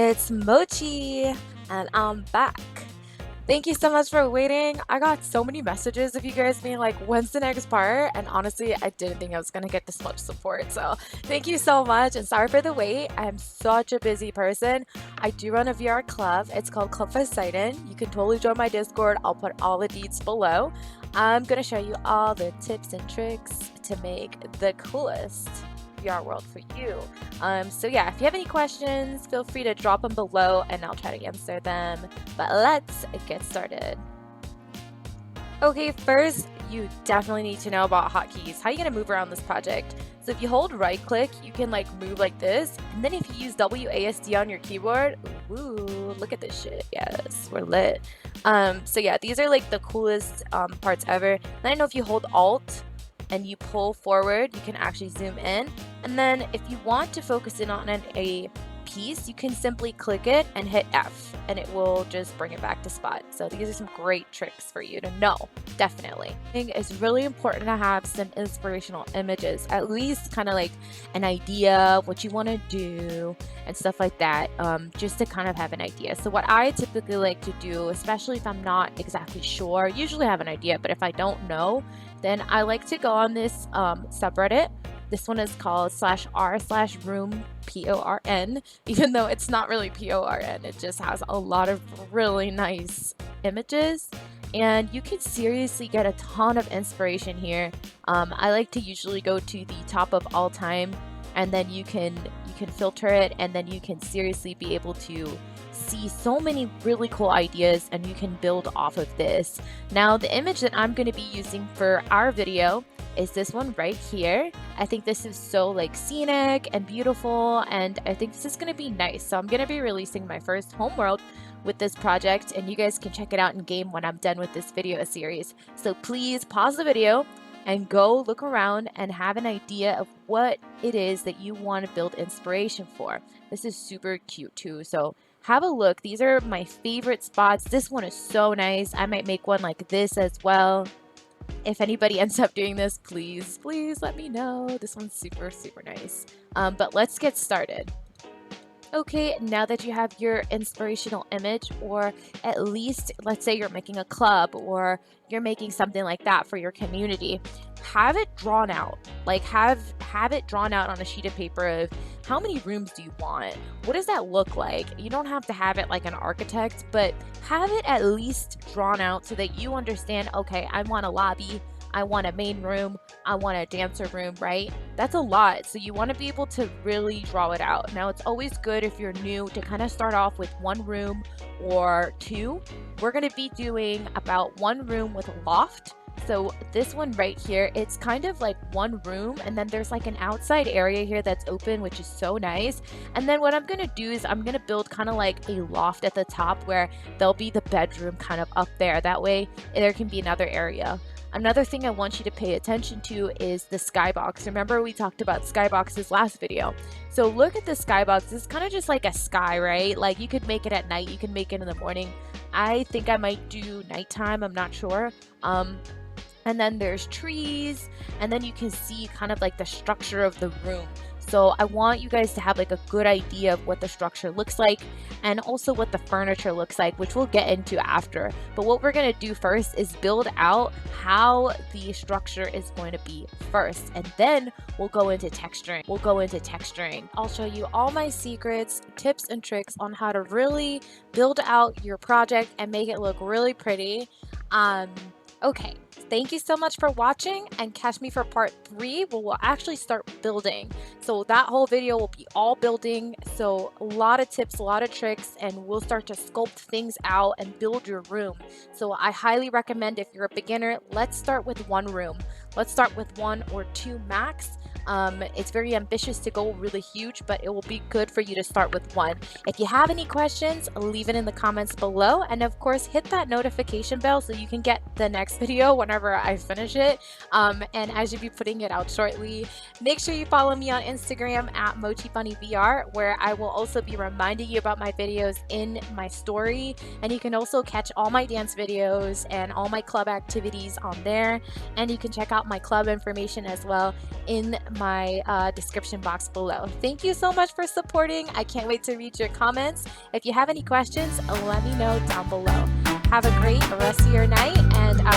It's Mochi, and I'm back. Thank you so much for waiting. I got so many messages of you guys being like, when's the next part? And honestly, I didn't think I was gonna get this much support. So thank you so much, and sorry for the wait. I'm such a busy person. I do run a VR club. It's called Club Poseidon. You can totally join my Discord. I'll put all the deets below. I'm gonna show you all the tips and tricks to make the coolest VR world for you. So yeah, if you have any questions, feel free to drop them below and I'll try to answer them. But let's get started. Okay, first, you definitely need to know about hotkeys. How are you gonna move around this project? So if you hold right click, you can like move like this. And then if you use WASD on your keyboard, ooh, look at this shit. Yes, we're lit. So yeah, these are like the coolest parts ever. Then I know if you hold Alt and you pull forward, you can actually zoom in. And then if you want to focus in on a piece, you can simply click it and hit F and it will just bring it back to spot. So these are some great tricks for you to know, definitely. I think it's really important to have some inspirational images, at least kind of like an idea of what you want to do and stuff like that, just to kind of have an idea. So what I typically like to do, especially if I'm not exactly sure, usually I have an idea, but if I don't know, then I like to go on this subreddit. This one is called /r/room PORN, even though it's not really PORN. It just has a lot of really nice images, and you can seriously get a ton of inspiration here. I like to usually go to the top of all time, and then you can filter it, and then you can seriously be able to see so many really cool ideas, and you can build off of this. Now, the image that I'm going to be using for our video is this one right here. I think this is so like scenic and beautiful, and I think this is going to be nice. So I'm going to be releasing my first homeworld with this project, and you guys can check it out in game when I'm done with this video series. So please pause the video and go look around and have an idea of what it is that you want to build inspiration for. This is super cute too, so have a look. These are my favorite spots. This one is so nice. I might make one like this as well. If anybody ends up doing this, please let me know. This one's super nice. But let's get started. Okay, now that you have your inspirational image, or at least let's say you're making a club or you're making something like that for your community, have it drawn out. Like have it drawn out on a sheet of paper of how many rooms do you want? What does that look like? You don't have to have it like an architect, but have it at least drawn out so that you understand, okay, I want a lobby, I want a main room, I want a dancer room, right? That's a lot. So you want to be able to really draw it out. Now, it's always good if you're new to kind of start off with one room or two. We're going to be doing about one room with a loft. So this one right here, it's kind of like one room, and then there's like an outside area here that's open, which is so nice. And then what I'm going to do is I'm going to build kind of like a loft at the top where there'll be the bedroom kind of up there. That way there can be another area. Another thing I want you to pay attention to is the skybox. Remember, we talked about skyboxes last video. So look at the skybox. It's kind of just like a sky, right? Like you could make it at night, you can make it in the morning. I think I might do nighttime, I'm not sure. And then there's trees, and then you can see kind of like the structure of the room. So I want you guys to have like a good idea of what the structure looks like, and also what the furniture looks like, which we'll get into after. But what we're going to do first is build out how the structure is going to be first, and then we'll go into texturing. I'll show you all my secrets, tips, and tricks on how to really build out your project and make it look really pretty. Okay, thank you so much for watching, and catch me for part 3 where we'll actually start building. So that whole video will be all building, so a lot of tips, a lot of tricks, and we'll start to sculpt things out and build your room. So I highly recommend, if you're a beginner, let's start with one room. Let's start with 1 or 2 max. It's very ambitious to go really huge, but it will be good for you to start with 1. If you have any questions, leave it in the comments below, and of course hit that notification bell so you can get the next video whenever I finish it, and I should be putting it out shortly. Make sure you follow me on Instagram at MochiBunnyVR, where I will also be reminding you about my videos in my story, and you can also catch all my dance videos and all my club activities on there, and you can check out my club information as well in my description box below. Thank you so much for supporting. I can't wait to read your comments. If you have any questions, let me know down below. Have a great rest of your night, and I